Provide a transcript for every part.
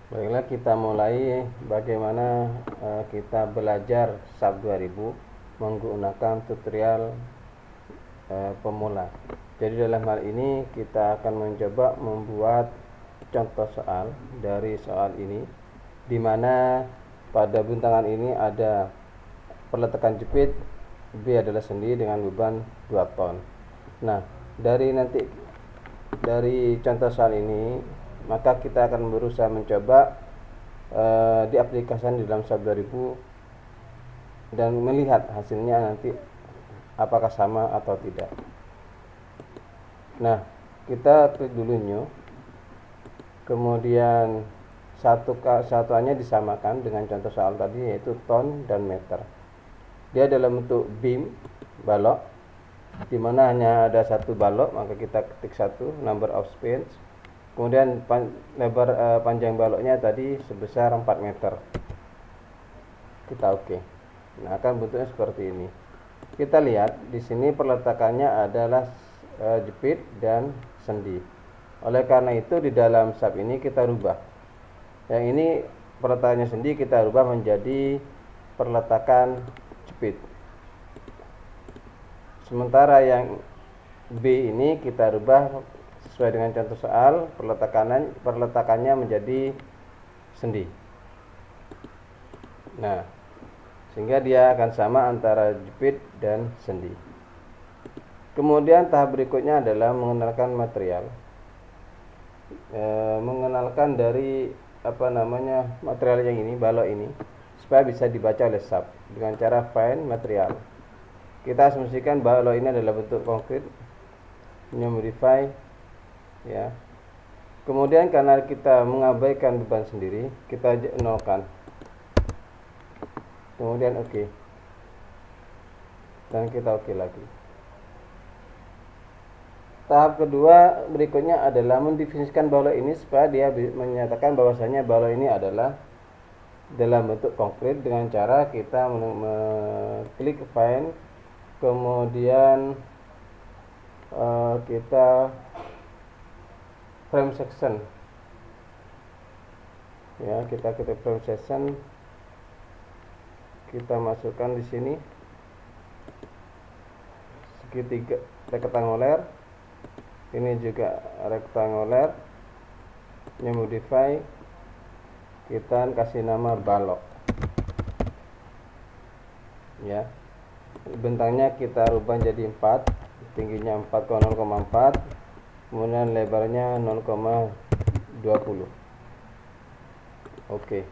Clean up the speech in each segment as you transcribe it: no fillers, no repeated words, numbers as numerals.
Baiklah, kita mulai bagaimana kita belajar SAP 2000 menggunakan tutorial pemula. Jadi dalam hal ini kita akan mencoba membuat contoh soal dari soal ini, di mana pada bentangan ini ada peletakan jepit, B adalah sendi dengan beban 2 ton. Nah, dari contoh soal ini, maka kita akan berusaha mencoba diaplikasikan di dalam SAP 2000 dan melihat hasilnya nanti apakah sama atau tidak. Nah, kita klik dulu new, kemudian satuannya disamakan dengan contoh soal tadi, yaitu ton dan meter. Dia dalam bentuk beam balok, di mana hanya ada satu balok, maka kita ketik satu, number of spans. Kemudian panjang baloknya tadi sebesar 4 meter. Kita oke. Nah, akan bentuknya seperti ini. Kita lihat di sini peletakannya adalah jepit dan sendi. Oleh karena itu di dalam SAP ini kita rubah. Yang ini peletakannya sendi kita rubah menjadi peletakan jepit. Sementara yang B ini kita rubah sesuai dengan contoh soal, peletakannya menjadi sendi. Nah, sehingga dia akan sama antara jepit dan sendi. Kemudian tahap berikutnya adalah mengenalkan material. Mengenalkan dari material yang ini, balok ini, supaya bisa dibaca oleh SAP dengan cara find material. Kita asumsikan balok ini adalah bentuk konkret, modify, ya. Kemudian karena kita mengabaikan beban sendiri, kita nolkan. Kemudian oke. Dan kita oke lagi. Tahap kedua berikutnya adalah mendefinisikan balok ini supaya dia menyatakan bahwasanya balok ini adalah dalam bentuk konkret dengan cara kita klik find, kemudian kita frame section. Ya, kita ketik frame section, kita masukkan di sini segitiga rektanguler. Ini juga rektanguler, modify, kita kasih nama balok, ya. Bentangnya kita rubah jadi 4, tingginya 4,0,4, kemudian lebarnya 0,20. Oke.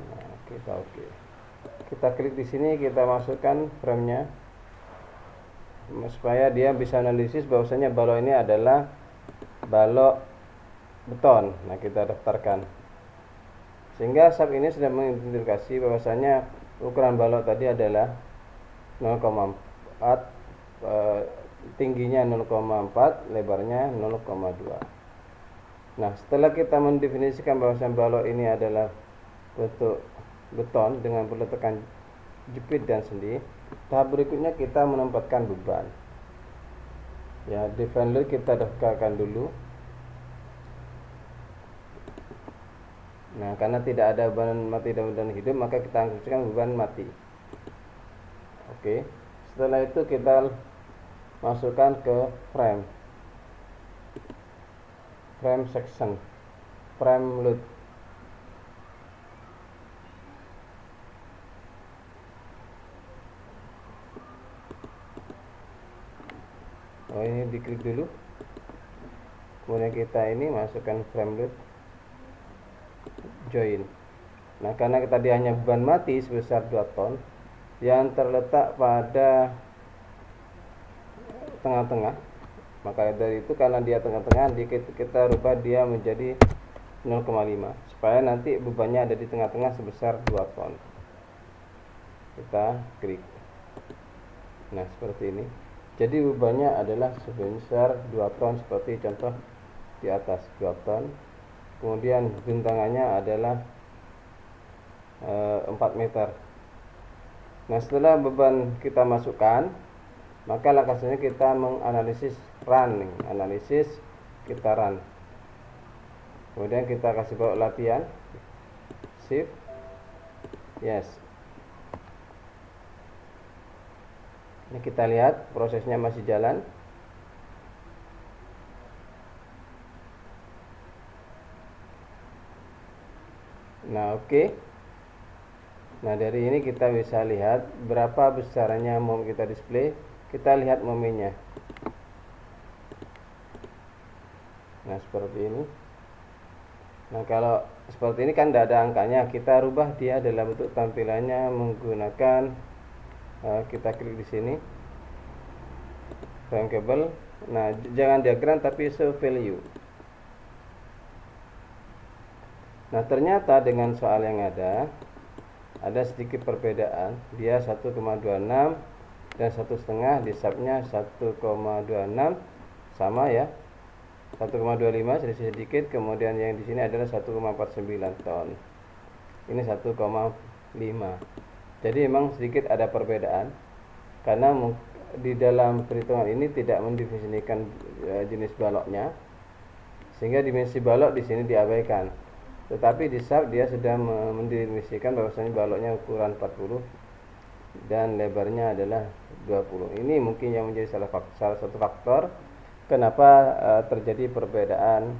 Nah, kita oke. Kita klik di sini, kita masukkan frame-nya supaya dia bisa analisis bahwasanya balok ini adalah balok beton. Nah, kita daftarkan. Sehingga SAP ini sudah mengidentifikasi bahwasanya ukuran balok tadi adalah 0,4, tingginya 0,4, lebarnya 0,2. Nah, setelah kita mendefinisikan bahwasanya balok ini adalah bentuk beton dengan peletakan jepit dan sendi, tahap berikutnya kita menempatkan beban. Ya, define load kita daftarkan dulu. Nah, karena tidak ada beban mati dan beban hidup, maka kita asumsikan beban mati. Oke. Setelah itu kita masukkan ke frame section, frame load. Ini diklik dulu, kemudian kita ini masukkan frame load, join. Nah, karena tadi hanya beban mati sebesar 2 ton yang terletak pada tengah-tengah, maka dari itu karena dia tengah-tengah, kita rubah dia menjadi 0,5 supaya nanti bebannya ada di tengah-tengah sebesar 2 ton. Kita klik. Nah, seperti ini. Jadi bebannya adalah sebesar 2 ton seperti contoh di atas, 2 ton. Kemudian bentangannya adalah 4 meter. Nah, setelah beban kita masukkan, maka langkah selanjutnya kita menganalisis run. Analisis, kita run. Kemudian kita kasih balok latihan, shift, yes. Ini kita lihat prosesnya masih jalan. Nah, oke. Nah, dari ini kita bisa lihat berapa besarnya mom kita display. Kita lihat momennya. Nah, seperti ini. Nah, kalau seperti ini kan tidak ada angkanya, kita rubah dia dalam bentuk tampilannya menggunakan kita klik di sini, bankable. Nah, jangan diagram tapi show value. Nah, ternyata dengan soal yang ada sedikit perbedaan. Dia 1,26 dan 1,5 di subnya 1,26 sama ya. 1,25 sedikit, kemudian yang di sini adalah 1,49 ton. Ini 1,5. Jadi memang sedikit ada perbedaan karena di dalam perhitungan ini tidak mendefinisikan jenis baloknya, sehingga dimensi balok di sini diabaikan. Tetapi di sub dia sudah mendefinisikan bahwasanya baloknya ukuran 40 dan lebarnya adalah 20. Ini mungkin yang menjadi salah satu faktor kenapa terjadi perbedaan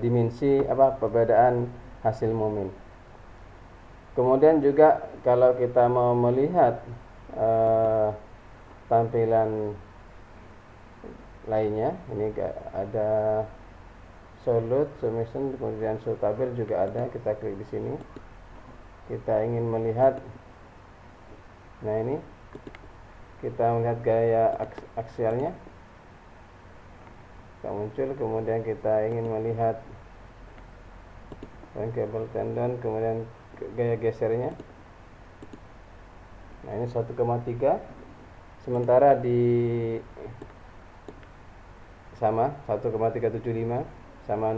dimensi perbedaan hasil momen. Kemudian juga kalau kita mau melihat tampilan lainnya, ini ada solute, summation, kemudian show tabel juga ada. Kita klik di sini. Kita ingin melihat, nah ini kita melihat gaya aksialnya. Kita muncul, kemudian kita ingin melihat bankable tendon, kemudian gaya gesernya. Nah, ini 1,3, sementara di sama 1,375 sama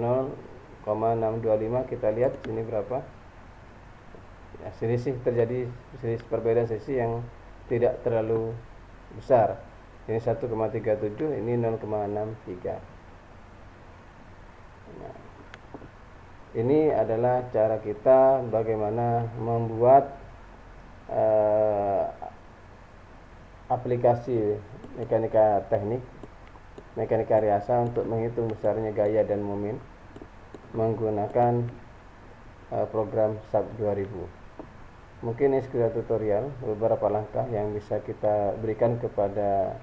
0,625. Kita lihat sini berapa ya, selisih terjadi, selisih perbedaan selisih yang tidak terlalu besar. Ini 1,37, ini 0,63. Nah, ini adalah cara kita bagaimana membuat aplikasi mekanika teknik, mekanika riasa untuk menghitung besarnya gaya dan momen menggunakan program SAP 2000. Mungkin ini sekedar tutorial beberapa langkah yang bisa kita berikan kepada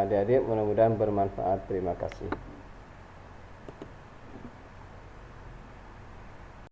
adik-adik, mudah-mudahan bermanfaat. Terima kasih.